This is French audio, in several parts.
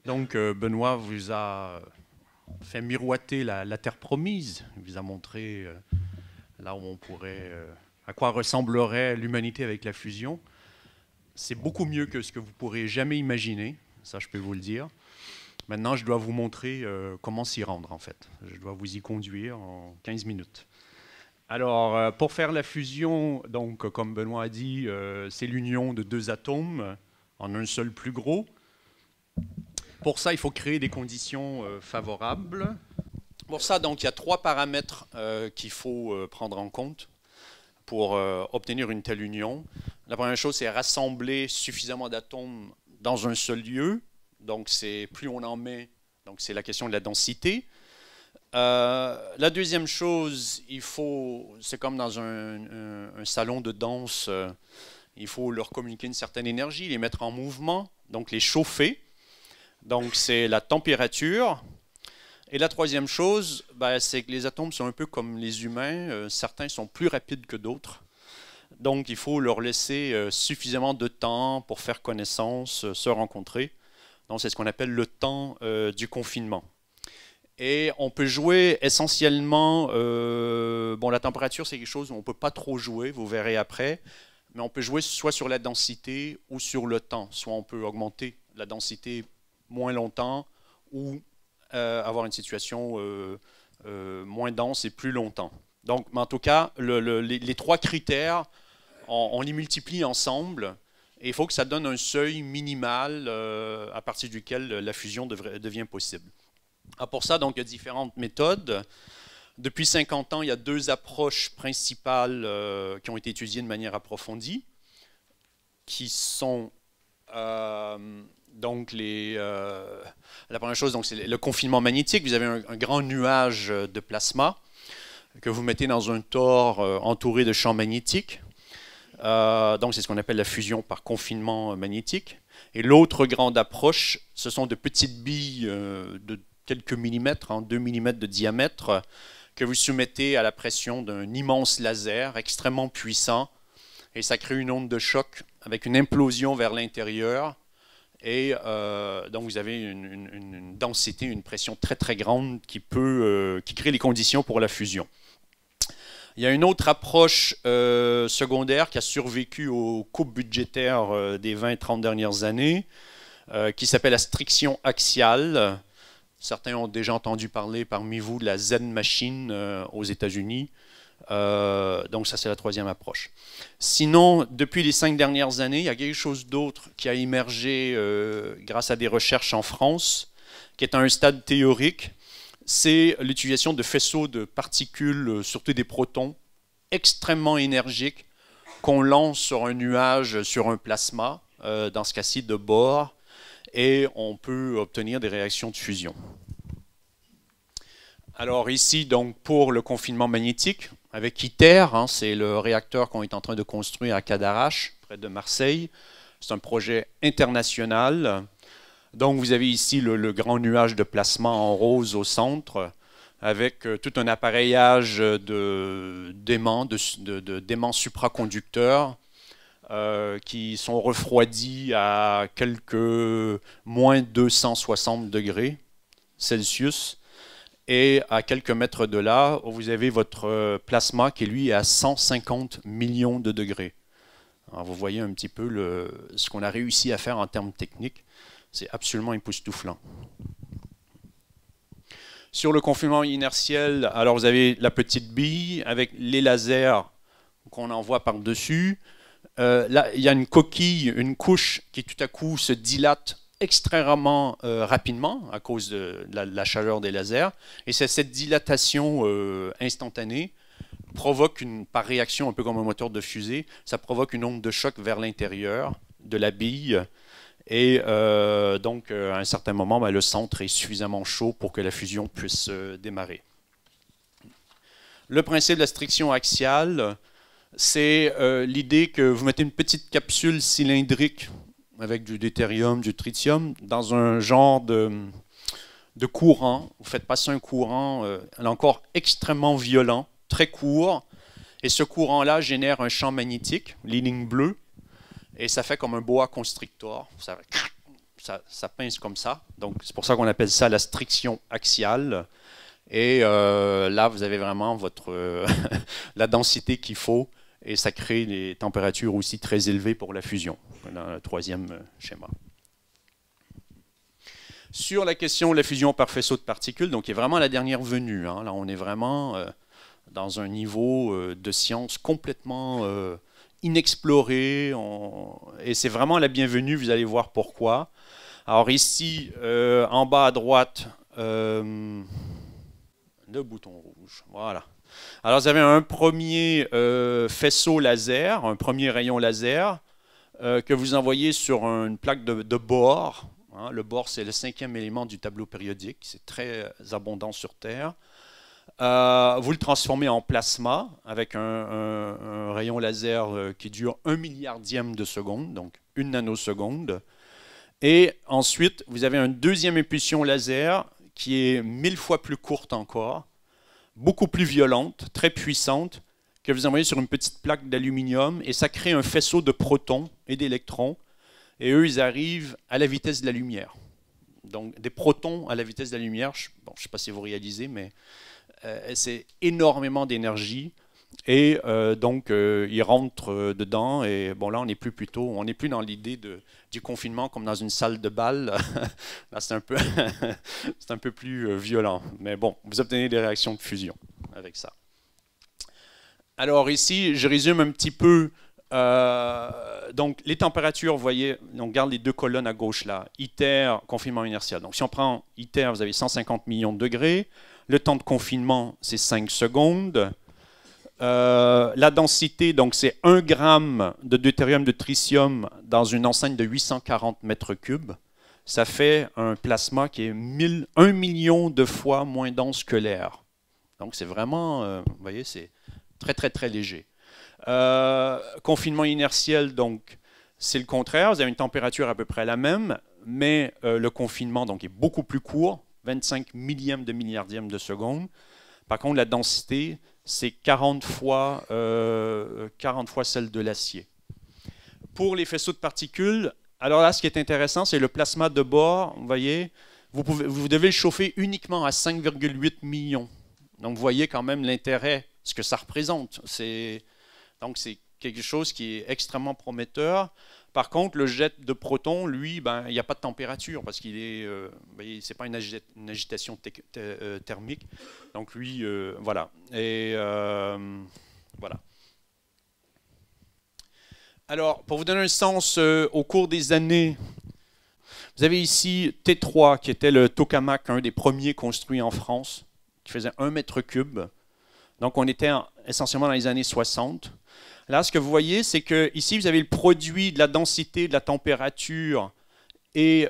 Donc, Benoît vous a fait miroiter la terre promise. Il vous a montré là où on pourrait, à quoi ressemblerait l'humanité avec la fusion. C'est beaucoup mieux que ce que vous pourrez jamais imaginer, ça je peux vous le dire. Maintenant, je dois vous montrer comment s'y rendre en fait. Je dois vous y conduire en 15 minutes. Alors, pour faire la fusion, donc, comme Benoît a dit, c'est l'union de deux atomes en un seul plus gros. Pour ça, il faut créer des conditions favorables. Pour ça, donc, il y a trois paramètres qu'il faut prendre en compte pour obtenir une telle union. La première chose, c'est rassembler suffisamment d'atomes dans un seul lieu. Donc, c'est plus on en met, donc c'est la question de la densité. La deuxième chose, c'est comme dans un salon de danse, il faut leur communiquer une certaine énergie, les mettre en mouvement, donc les chauffer. Donc, c'est la température. Et la troisième chose, c'est que les atomes sont un peu comme les humains. Certains sont plus rapides que d'autres. Donc, il faut leur laisser suffisamment de temps pour faire connaissance, se rencontrer. Donc, c'est ce qu'on appelle le temps du confinement. Et on peut jouer essentiellement... bon, la température, c'est quelque chose où on ne peut pas trop jouer, vous verrez après. Mais on peut jouer soit sur la densité ou sur le temps. Soit on peut augmenter la densité moins longtemps ou avoir une situation moins dense et plus longtemps. Donc, mais en tout cas, les trois critères, on les multiplie ensemble et il faut que ça donne un seuil minimal à partir duquel la fusion devient possible. Alors pour ça, donc, il y a différentes méthodes. Depuis 50 ans, il y a deux approches principales qui ont été étudiées de manière approfondie, qui sont donc la première chose, donc, c'est le confinement magnétique. Vous avez un grand nuage de plasma que vous mettez dans un tore entouré de champs magnétiques. Donc c'est ce qu'on appelle la fusion par confinement magnétique. Et l'autre grande approche, ce sont de petites billes de quelques millimètres, 2 millimètres de diamètre, que vous soumettez à la pression d'un immense laser extrêmement puissant. Et ça crée une onde de choc avec une implosion vers l'intérieur. Et donc vous avez une densité, une pression très très grande qui crée les conditions pour la fusion. Il y a une autre approche secondaire qui a survécu aux coupes budgétaires des 20-30 dernières années, qui s'appelle la striction axiale. Certains ont déjà entendu parler parmi vous de la Zen Machine aux États-Unis. Donc ça, c'est la troisième approche. Sinon, depuis les 5 dernières années, il y a quelque chose d'autre qui a émergé grâce à des recherches en France, qui est à un stade théorique. C'est l'utilisation de faisceaux de particules, surtout des protons, extrêmement énergiques, qu'on lance sur un nuage, sur un plasma, dans ce cas-ci de Bohr, et on peut obtenir des réactions de fusion. Alors ici, donc, pour le confinement magnétique, avec ITER, c'est le réacteur qu'on est en train de construire à Cadarache, près de Marseille. C'est un projet international. Donc vous avez ici le grand nuage de plasma en rose au centre, avec tout un appareillage d'aimants supraconducteurs qui sont refroidis à quelques moins 260 degrés Celsius. Et à quelques mètres de là, vous avez votre plasma qui, lui, est à 150 millions de degrés. Alors, vous voyez un petit peu ce qu'on a réussi à faire en termes techniques. C'est absolument époustouflant. Sur le confinement inertiel, alors vous avez la petite bille avec les lasers qu'on envoie par-dessus. Là, il y a une coquille, une couche qui tout à coup se dilate extrêmement rapidement à cause de la chaleur des lasers. Et c'est cette dilatation instantanée provoque par réaction, un peu comme un moteur de fusée, ça provoque une onde de choc vers l'intérieur de la bille. Et donc, à un certain moment, le centre est suffisamment chaud pour que la fusion puisse démarrer. Le principe de la striction axiale, c'est l'idée que vous mettez une petite capsule cylindrique avec du deutérium, du tritium, dans un genre de courant. Vous faites passer un courant, là encore, extrêmement violent, très court. Et ce courant-là génère un champ magnétique, les lignes bleues, et ça fait comme un boa constrictor. ça pince comme ça. Donc, c'est pour ça qu'on appelle ça la striction axiale. Et là, vous avez vraiment la densité qu'il faut. Et ça crée des températures aussi très élevées pour la fusion, dans le troisième schéma. Sur la question de la fusion par faisceau de particules, donc qui est vraiment la dernière venue. Hein. Là, on est vraiment dans un niveau de science complètement inexploré. Et c'est vraiment la bienvenue, vous allez voir pourquoi. Alors ici, en bas à droite, le bouton rouge, voilà. Alors vous avez un premier faisceau laser, un premier rayon laser que vous envoyez sur une plaque de Bohr. Hein. Le Bohr, c'est le 5e élément du tableau périodique, c'est très abondant sur Terre. Vous le transformez en plasma avec un rayon laser qui dure 1 milliardième de seconde, donc 1 nanoseconde. Et ensuite, vous avez une deuxième impulsion laser qui est 1000 fois plus courte encore, beaucoup plus violente, très puissante, que vous envoyez sur une petite plaque d'aluminium, et ça crée un faisceau de protons et d'électrons, et eux, ils arrivent à la vitesse de la lumière. Donc, des protons à la vitesse de la lumière, bon, je ne sais pas si vous réalisez, mais c'est énormément d'énergie, et donc, ils rentrent dedans, et bon, là, on n'est plus dans l'idée du confinement comme dans une salle de bal. Là, c'est un peu plus violent. Mais bon, vous obtenez des réactions de fusion avec ça. Alors ici, je résume un petit peu. Donc, les températures, vous voyez, on regarde les deux colonnes à gauche là. ITER, confinement inertiel. Donc, si on prend ITER, vous avez 150 millions de degrés. Le temps de confinement, c'est 5 secondes. La densité, donc c'est 1 gramme de deutérium de tritium dans une enceinte de 840 mètres cubes. Ça fait un plasma qui est 1 million de fois moins dense que l'air. Donc c'est vraiment, vous voyez, c'est très très très léger. Confinement inertiel, donc c'est le contraire. Vous avez une température à peu près la même, mais le confinement donc, est beaucoup plus court, 25 millièmes de milliardième de seconde. Par contre, la densité, c'est 40 fois celle de l'acier. Pour les faisceaux de particules, alors là, ce qui est intéressant, c'est le plasma de Bohr. Vous voyez, vous devez le chauffer uniquement à 5,8 millions. Donc, vous voyez quand même l'intérêt, ce que ça représente. Donc, c'est quelque chose qui est extrêmement prometteur. Par contre, le jet de protons, lui, ben, il n'y a pas de température parce qu'il est, c'est pas une agitation thermique. Donc lui, voilà. Et voilà. Alors, pour vous donner un sens, au cours des années, vous avez ici T3, qui était le tokamak, un des premiers construits en France, qui faisait 1 mètre cube. Donc, on était essentiellement dans les années 60. Là, ce que vous voyez, c'est que ici, vous avez le produit de la densité, de la température et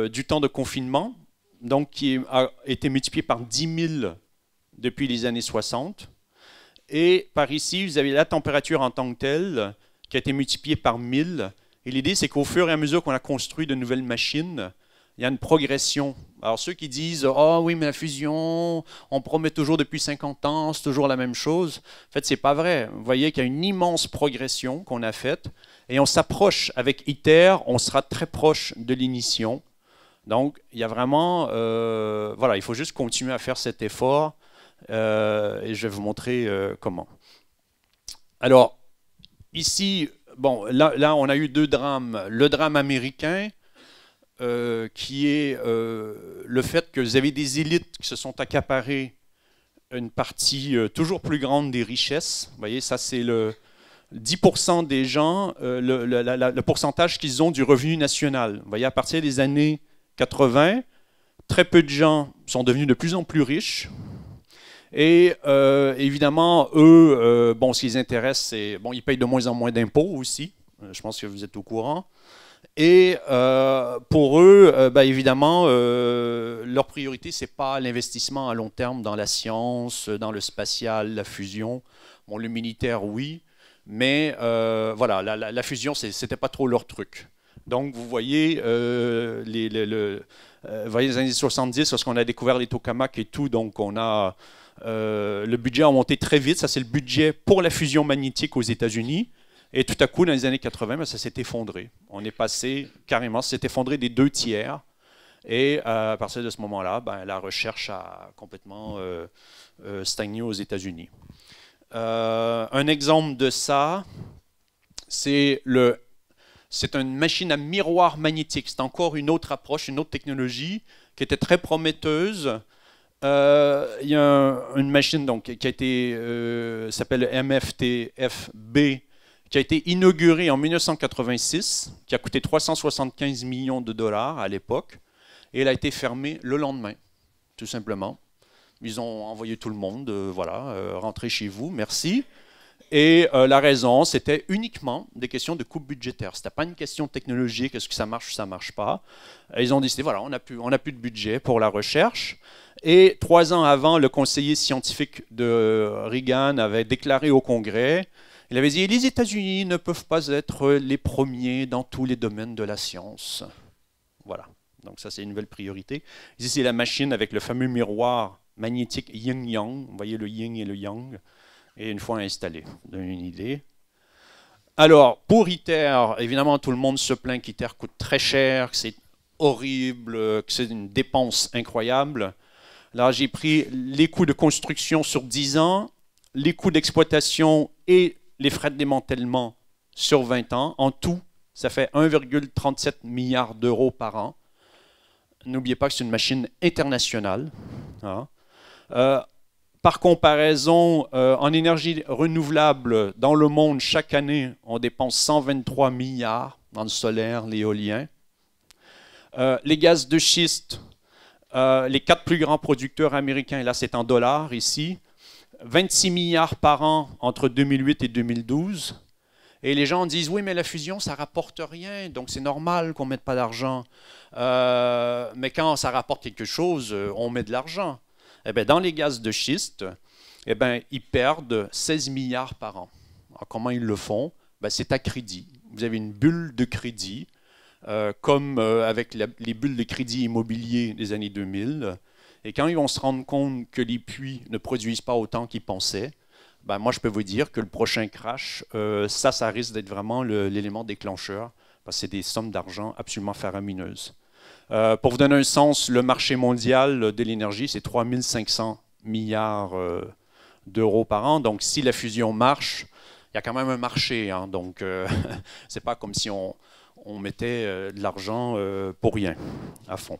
du temps de confinement, donc qui a été multiplié par 10 000 depuis les années 60. Et par ici, vous avez la température en tant que telle, qui a été multipliée par 1000. Et l'idée, c'est qu'au fur et à mesure qu'on a construit de nouvelles machines, il y a une progression. Alors ceux qui disent « Ah oui, mais la fusion, on promet toujours depuis 50 ans, c'est toujours la même chose », en fait, ce n'est pas vrai. Vous voyez qu'il y a une immense progression qu'on a faite, et on s'approche avec ITER, on sera très proche de l'ignition. Donc, il y a vraiment, voilà, il faut juste continuer à faire cet effort, et je vais vous montrer comment. Alors, ici, bon, là, on a eu 2 drames. Le drame américain, qui est le fait que vous avez des élites qui se sont accaparées une partie toujours plus grande des richesses. Vous voyez, ça c'est le 10% des gens, le pourcentage qu'ils ont du revenu national. Vous voyez, à partir des années 80, très peu de gens sont devenus de plus en plus riches. Et évidemment, eux, bon, ce qui les intéresse, c'est, bon, ils payent de moins en moins d'impôts aussi. Je pense que vous êtes au courant. Et pour eux, évidemment, leur priorité, ce n'est pas l'investissement à long terme dans la science, dans le spatial, la fusion. Bon, le militaire, oui, mais voilà, la fusion, ce n'était pas trop leur truc. Donc, vous voyez, les années 70, lorsqu'on a découvert les tokamaks et tout, donc on a le budget a monté très vite. Ça, c'est le budget pour la fusion magnétique aux États-Unis. Et tout à coup, dans les années 80, ben, ça s'est effondré. On est passé carrément, ça s'est effondré des 2 tiers. Et à partir de ce moment-là, ben, la recherche a complètement stagné aux États-Unis. Un exemple de ça, c'est une machine à miroir magnétique. C'est encore une autre approche, une autre technologie qui était très prometteuse. Il y a une machine donc, qui a été, s'appelle MFTFB, qui a été inaugurée en 1986, qui a coûté 375 millions de dollars à l'époque, et elle a été fermée le lendemain, tout simplement. Ils ont envoyé tout le monde, voilà, rentrez chez vous, merci. Et la raison, c'était uniquement des questions de coupe budgétaire. Ce n'était pas une question technologique, est-ce que ça marche ou ça ne marche pas. Ils ont décidé, voilà, on n'a plus de budget pour la recherche. Et 3 ans avant, le conseiller scientifique de Reagan avait déclaré au Congrès, il avait dit, les États-Unis ne peuvent pas être les premiers dans tous les domaines de la science. Voilà, donc ça c'est une nouvelle priorité. Ici c'est la machine avec le fameux miroir magnétique yin-yang, vous voyez le yin et le yang. Et une fois installé, vous donne une idée. Alors, pour ITER, évidemment, tout le monde se plaint qu'ITER coûte très cher, que c'est horrible, que c'est une dépense incroyable. Là, j'ai pris les coûts de construction sur 10 ans, les coûts d'exploitation et les frais de démantèlement sur 20 ans. En tout, ça fait 1,37 milliard d'euros par an. N'oubliez pas que c'est une machine internationale. Hein. Par comparaison, en énergie renouvelable, dans le monde, chaque année, on dépense 123 milliards dans le solaire, l'éolien. Les gaz de schiste, les 4 plus grands producteurs américains, et là c'est en dollars ici, 26 milliards par an entre 2008 et 2012. Et les gens disent, oui, mais la fusion, ça ne rapporte rien, donc c'est normal qu'on ne mette pas d'argent. Mais quand ça rapporte quelque chose, on met de l'argent. Eh bien, dans les gaz de schiste, eh bien, ils perdent 16 milliards par an. Alors, comment ils le font? Ben, c'est à crédit. Vous avez une bulle de crédit, comme avec les bulles de crédit immobilier des années 2000. Et quand ils vont se rendre compte que les puits ne produisent pas autant qu'ils pensaient, ben, moi, je peux vous dire que le prochain crash, ça risque d'être vraiment l'élément déclencheur, parce que c'est des sommes d'argent absolument faramineuses. Pour vous donner un sens, le marché mondial de l'énergie, c'est 3 500 milliards d'euros par an. Donc, si la fusion marche, il y a quand même un marché. Hein, donc, c'est pas comme si on mettait de l'argent pour rien, à fond.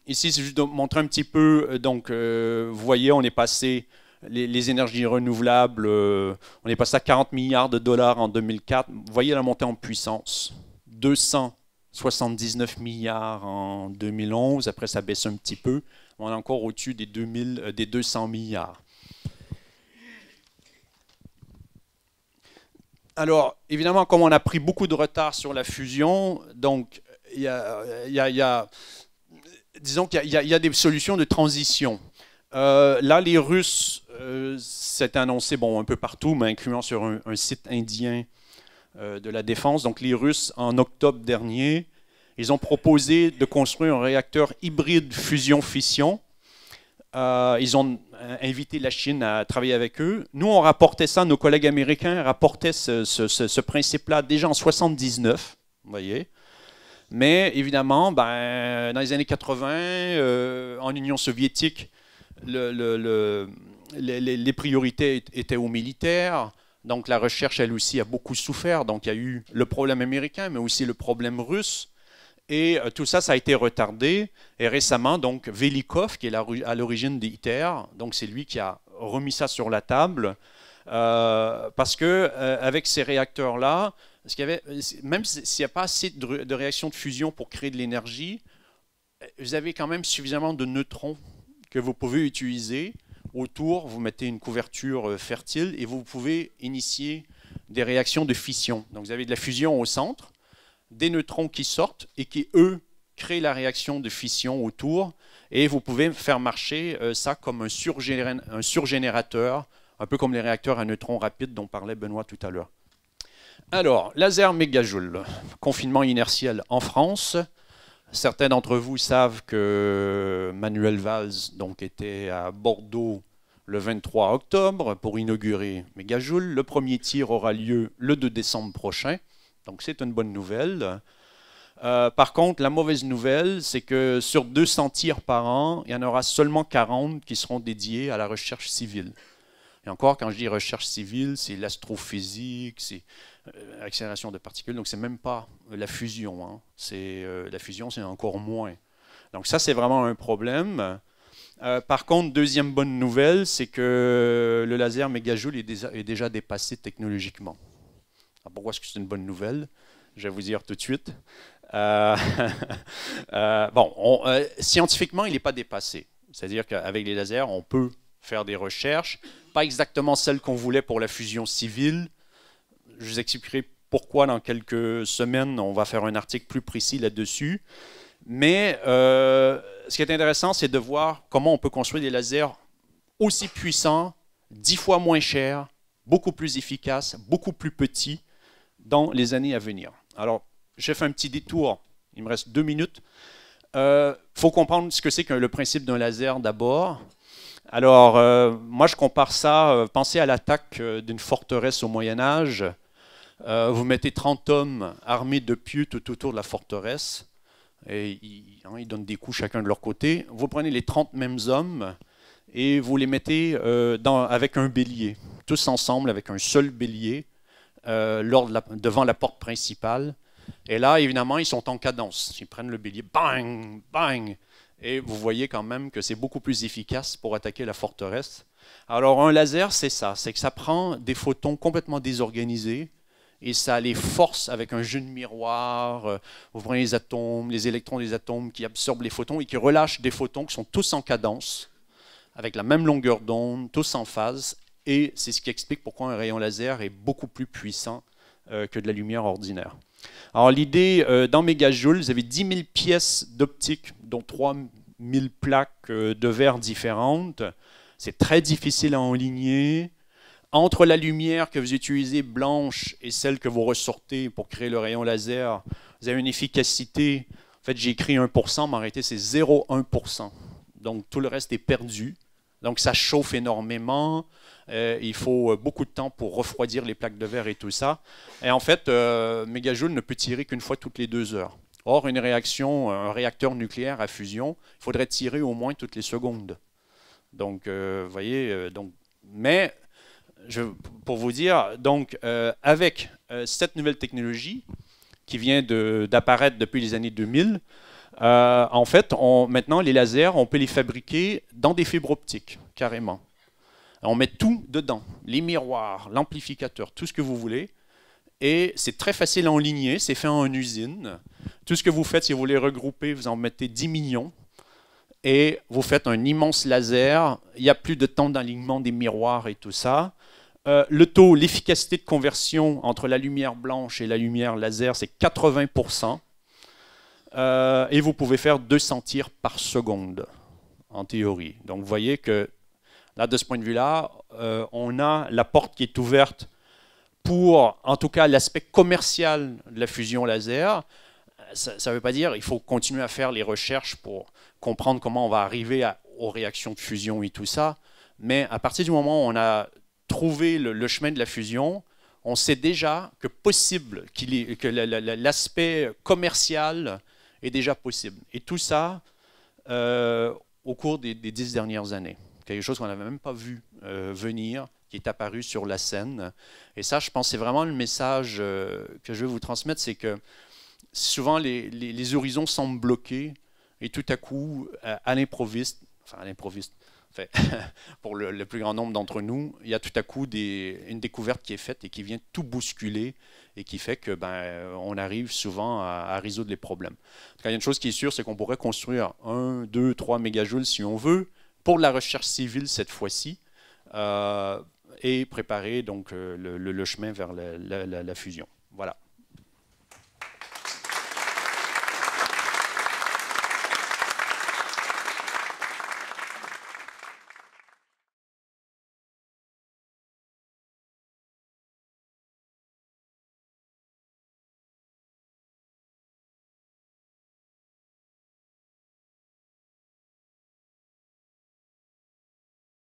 Ici, c'est juste de montrer un petit peu. Donc, vous voyez, on est passé... Les énergies renouvelables, on est passé à 40 milliards de dollars en 2004. Vous voyez la montée en puissance. 279 milliards en 2011. Après, ça baisse un petit peu. On est encore au-dessus des 200 milliards. Alors, évidemment, comme on a pris beaucoup de retard sur la fusion, donc disons qu'il y a des solutions de transition. Là, les Russes, c'est annoncé un peu partout, mais incluant sur un site indien de la défense. Donc, les Russes, en octobre dernier, ils ont proposé de construire un réacteur hybride fusion-fission. Ils ont invité la Chine à travailler avec eux. Nous, on rapportait ça, nos collègues américains rapportaient ce principe-là déjà en 1979, vous voyez. Mais évidemment, dans les années 80, en Union soviétique, les priorités étaient aux militaires, donc la recherche, elle aussi, a beaucoup souffert. Donc il y a eu le problème américain, mais aussi le problème russe. Et tout ça, ça a été retardé. Et récemment, donc, Velikov, qui est à l'origine d'ITER, donc c'est lui qui a remis ça sur la table, parce que avec ces réacteurs-là, même s'il n'y a pas assez de réactions de fusion pour créer de l'énergie, vous avez quand même suffisamment de neutrons que vous pouvez utiliser. Autour, vous mettez une couverture fertile et vous pouvez initier des réactions de fission. Donc vous avez de la fusion au centre, des neutrons qui sortent et qui, eux, créent la réaction de fission autour. Et vous pouvez faire marcher ça comme un surgénérateur, un peu comme les réacteurs à neutrons rapides dont parlait Benoît tout à l'heure. Alors, laser mégajoule, confinement inertiel en France. Certains d'entre vous savent que Manuel Valls donc, était à Bordeaux le 23 octobre pour inaugurer Mégajoule. Le premier tir aura lieu le 2 décembre prochain, donc c'est une bonne nouvelle. Par contre, la mauvaise nouvelle, c'est que sur 200 tirs par an, il y en aura seulement 40 qui seront dédiés à la recherche civile. Et encore, quand je dis recherche civile, c'est l'astrophysique, c'est l'accélération de particules, donc c'est même pas la fusion. Hein. La fusion, c'est encore moins. Donc ça, c'est vraiment un problème. Par contre, deuxième bonne nouvelle, c'est que le laser mégajoule est déjà dépassé technologiquement. Alors pourquoi est-ce que c'est une bonne nouvelle? Je vais vous dire tout de suite. Scientifiquement, il n'est pas dépassé. C'est-à-dire qu'avec les lasers, on peut faire des recherches, pas exactement celles qu'on voulait pour la fusion civile. Je vous expliquerai pourquoi dans quelques semaines, on va faire un article plus précis là-dessus. Mais ce qui est intéressant, c'est de voir comment on peut construire des lasers aussi puissants, 10 fois moins chers, beaucoup plus efficaces, beaucoup plus petits dans les années à venir. Alors, j'ai fait un petit détour, il me reste 2 minutes. Il faut comprendre ce que c'est que le principe d'un laser d'abord. Alors, moi, je compare ça, pensez à l'attaque d'une forteresse au Moyen-Âge. Vous mettez 30 hommes armés de pieux tout autour de la forteresse, et ils donnent des coups chacun de leur côté. Vous prenez les 30 mêmes hommes et vous les mettez avec un bélier, tous ensemble avec un seul bélier, devant la porte principale. Et là, évidemment, ils sont en cadence. Ils prennent le bélier, bang, bang. Et vous voyez quand même que c'est beaucoup plus efficace pour attaquer la forteresse. Alors, un laser, c'est ça. C'est que ça prend des photons complètement désorganisés et ça les force avec un jeu de miroir. Vous prenez les atomes, les électrons des atomes qui absorbent les photons et qui relâchent des photons qui sont tous en cadence, avec la même longueur d'onde, tous en phase. Et c'est ce qui explique pourquoi un rayon laser est beaucoup plus puissant que de la lumière ordinaire. Alors l'idée, dans Mégajoule, vous avez 10 000 pièces d'optique, dont 3 000 plaques de verre différentes. C'est très difficile à enligner. Entre la lumière que vous utilisez blanche et celle que vous ressortez pour créer le rayon laser, vous avez une efficacité, en fait j'ai écrit 1%, mais en réalité c'est 0,1%. Donc tout le reste est perdu. Donc ça chauffe énormément. Il faut beaucoup de temps pour refroidir les plaques de verre et tout ça. Et en fait, Mégajoule ne peut tirer qu'une fois toutes les 2 heures. Or, une réaction, un réacteur nucléaire à fusion, il faudrait tirer au moins toutes les secondes. Donc, vous voyez, mais pour vous dire, donc, avec cette nouvelle technologie qui vient d'apparaître depuis les années 2000, en fait, maintenant, les lasers, on peut les fabriquer dans des fibres optiques, carrément. On met tout dedans, les miroirs, l'amplificateur, tout ce que vous voulez. Et c'est très facile à enligner, c'est fait en usine. Tout ce que vous faites, si vous les regroupez, vous en mettez 10 millions. Et vous faites un immense laser. Il n'y a plus de temps d'alignement des miroirs et tout ça. Le taux, l'efficacité de conversion entre la lumière blanche et la lumière laser, c'est 80%. Et vous pouvez faire 200 tirs par seconde, en théorie. Donc vous voyez que là, de ce point de vue-là, on a la porte qui est ouverte pour, en tout cas, l'aspect commercial de la fusion laser. Ça ne veut pas dire qu'il faut continuer à faire les recherches pour comprendre comment on va arriver aux réactions de fusion et tout ça. Mais à partir du moment où on a trouvé le chemin de la fusion, on sait déjà que l'aspect commercial est déjà possible. Et tout ça au cours des 10 dernières années. Quelque chose qu'on n'avait même pas vu venir, qui est apparu sur la scène. Et ça, je pense, c'est vraiment le message que je veux vous transmettre, c'est que souvent les horizons semblent bloqués et tout à coup, à l'improviste, pour le plus grand nombre d'entre nous, il y a tout à coup une découverte qui est faite et qui vient tout bousculer et qui fait que on arrive souvent à résoudre les problèmes. Il y a une chose qui est sûre, c'est qu'on pourrait construire 1, 2, 3 mégajoules si on veut, pour la recherche civile cette fois-ci, et préparer donc le chemin vers la fusion. Voilà.